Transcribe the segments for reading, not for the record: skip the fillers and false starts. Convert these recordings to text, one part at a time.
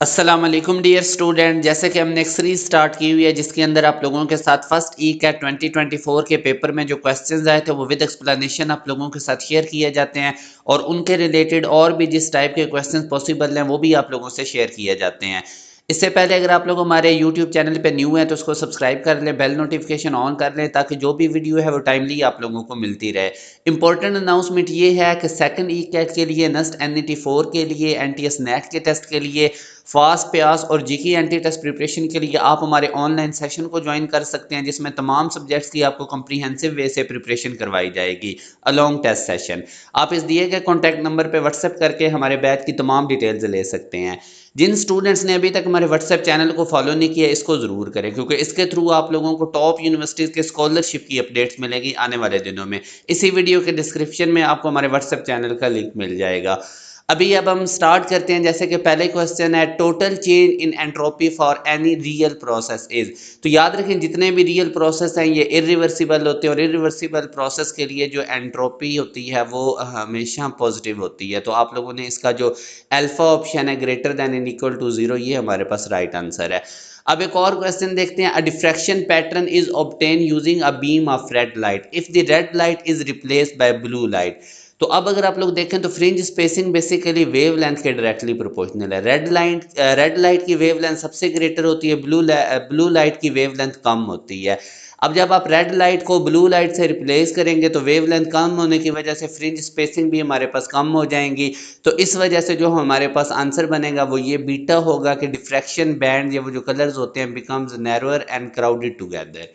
अस्सलाम वालेकुम dear student. जैसे कि हमने एक सीरीज स्टार्ट की हुई है जिसके अंदर आप लोगों के साथ फर्स्ट ई कैट 2024 के पेपर में जो क्वेश्चंस आए थे वो विद एक्सप्लेनेशन आप लोगों के साथ शेयर किए जाते हैं और उनके रिलेटेड और भी जिस टाइप के क्वेश्चंस पॉसिबल हैं वो भी आप लोगों से शेयर किए जाते हैं। इससे पहले अगर आप लोग हमारे यूट्यूब चैनल पे न्यू हैं तो उसको सब्सक्राइब कर लें, बेल नोटिफिकेशन ऑन कर लें ताकि जो भी वीडियो है वो टाइमली आप लोगों को मिलती रहे। इंपॉर्टेंट अनाउंसमेंट ये है कि सेकंड ई कैट के लिए, नस्ट एनईटी 4 के लिए, एनटीएस नेट के टेस्ट के लिए, फास्ट प्यास और जीके एंटी टेस्ट प्रिपरेशन के लिए आप हमारे ऑनलाइन सेशन को ज्वाइन कर सकते हैं जिसमें तमाम सब्जेक्ट्स की आपको कॉम्प्रिहेंसिव वे से प्रिपरेशन करवाई जाएगी अलोंग टेस्ट सेशन। आप इस दिए गए कॉन्टैक्ट नंबर पर व्हाट्सएप करके हमारे बैच की तमाम डिटेल्स ले सकते हैं। जिन स्टूडेंट्स ने अभी तक हमारे व्हाट्सएप चैनल को फॉलो नहीं किया इसको ज़रूर करें क्योंकि इसके थ्रू आप लोगों को टॉप यूनिवर्सिटीज़ के स्कॉलरशिप की अपडेट्स मिलेगी आने वाले दिनों में। इसी वीडियो के डिस्क्रिप्शन में आपको हमारे व्हाट्सएप चैनल का लिंक मिल जाएगा। अभी अब हम स्टार्ट करते हैं। जैसे कि पहले क्वेश्चन है, total change in entropy for any real process is. तो याद रखें जितने भी रियल प्रोसेस हैं ये इरिवर्सिबल होते हैं और इरिवर्सिबल प्रोसेस के लिए जो एंट्रोपी होती है वो हमेशा पॉजिटिव होती है। तो आप लोगों ने इसका जो अल्फा ऑप्शन है greater than and equal to 0 ये हमारे पास राइट आंसर है। अब एक और क्वेश्चन देखते हैं। A diffraction pattern is obtain using a beam of red light if the red light is replaced by blue light. तो अब अगर आप लोग देखें तो fringe spacing basically wavelength के डायरेक्टली प्रोपोर्शनल है। रेड लाइट की वेव लेंथ सबसे ग्रेटर होती है, ब्लू लाइट की वेव लेंथ कम होती है। अब जब आप रेड लाइट को ब्लू लाइट से रिप्लेस करेंगे तो वेव लेंथ कम होने की वजह से फ्रिंज स्पेसिंग भी हमारे पास कम हो जाएंगी। तो इस वजह से जो हमारे पास आंसर बनेगा वो ये बीटा होगा कि डिफ्रैक्शन बैंड या वो जो कलर्स होते हैं becomes narrower and crowded together.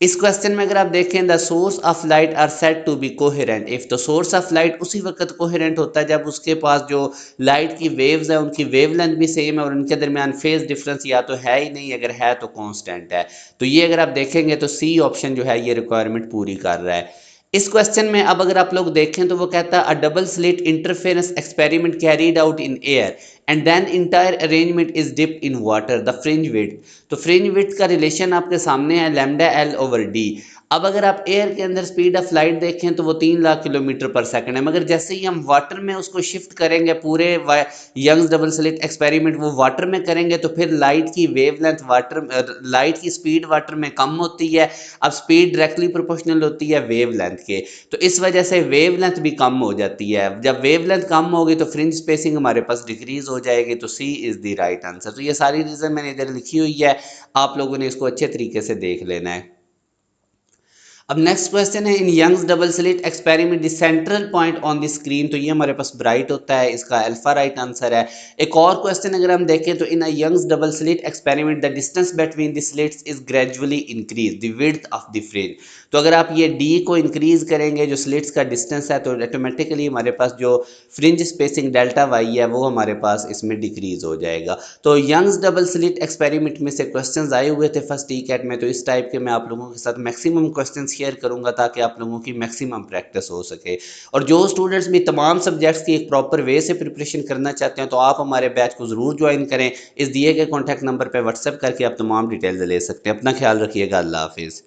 इस क्वेश्चन में अगर आप देखें, the source of light are said to be coherent if. तो सोर्स ऑफ लाइट उसी वक्त कोहेरेंट होता है जब उसके पास जो लाइट की वेव्स है उनकी वेवलेंथ भी सेम है और उनके दरमियान फेज डिफरेंस या तो है ही नहीं, अगर है तो कांस्टेंट है। तो ये अगर आप देखेंगे तो सी ऑप्शन जो है ये रिक्वायरमेंट पूरी कर रहा है। इस क्वेश्चन में अब अगर आप लोग देखें तो वो कहता है, a double slit interference experiment carried out in air and then entire arrangement is dipped in water, the fringe width. तो फ्रिंज विड्थ का रिलेशन आपके सामने है लैम्डा एल ओवर डी। अब अगर आप एयर के अंदर स्पीड ऑफ लाइट देखें तो वो 3 लाख किलोमीटर पर सेकंड है, मगर जैसे ही हम वाटर में उसको शिफ्ट करेंगे पूरे यंग्स डबल स्लिट एक्सपेरिमेंट वो वाटर में करेंगे तो फिर लाइट की वेवलेंथ लाइट की स्पीड वाटर में कम होती है। अब स्पीड डायरेक्टली प्रोपोर्शनल होती है वेवलेंथ के, तो इस वजह से वेवलेंथ भी कम हो जाती है। जब वेवलेंथ कम होगी तो फ्रिंज स्पेसिंग हमारे पास डिक्रीज हो जाएगी। तो सी इज द राइट आंसर। तो ये सारी रीजन मैंने इधर लिखी हुई है, आप लोगों ने इसको अच्छे तरीके से देख लेना है। अब नेक्स्ट क्वेश्चन है, in Young's double slit experiment the central point on the screen. तो ये हमारे पास ब्राइट होता है, इसका अल्फा राइट आंसर है। एक और क्वेश्चन अगर हम देखें तो in a Young's double slit experiment the distance between the slits is gradually increase the width of the fringe. तो अगर आप ये डी को इंक्रीज करेंगे जो स्लिट्स का डिस्टेंस है तो ऑटोमेटिकली हमारे पास जो फ्रिंज स्पेसिंग डेल्टा वाई है वो हमारे पास इसमें डिक्रीज हो जाएगा। तो यंग्स डबल स्लिट एक्सपेरिमेंट में से क्वेश्चंस आए हुए थे फर्स्ट ई कैट में, तो इस टाइप के मैं आप लोगों के साथ मैक्सिमम क्वेश्चंस शेयर करूंगा ताकि आप लोगों की मैक्सिमम प्रैक्टिस हो सके। और जो स्टूडेंट्स भी तमाम सब्जेक्ट्स की एक प्रॉपर वे से प्रिपरेशन करना चाहते हैं तो आप हमारे बैच को ज़रूर ज्वाइन करें। इस दिए गए कॉन्टैक्ट नंबर पर व्हाट्सएप करके आप तमाम डिटेल्स ले सकते हैं। अपना ख्याल रखिएगा। अल्लाह हाफिज़।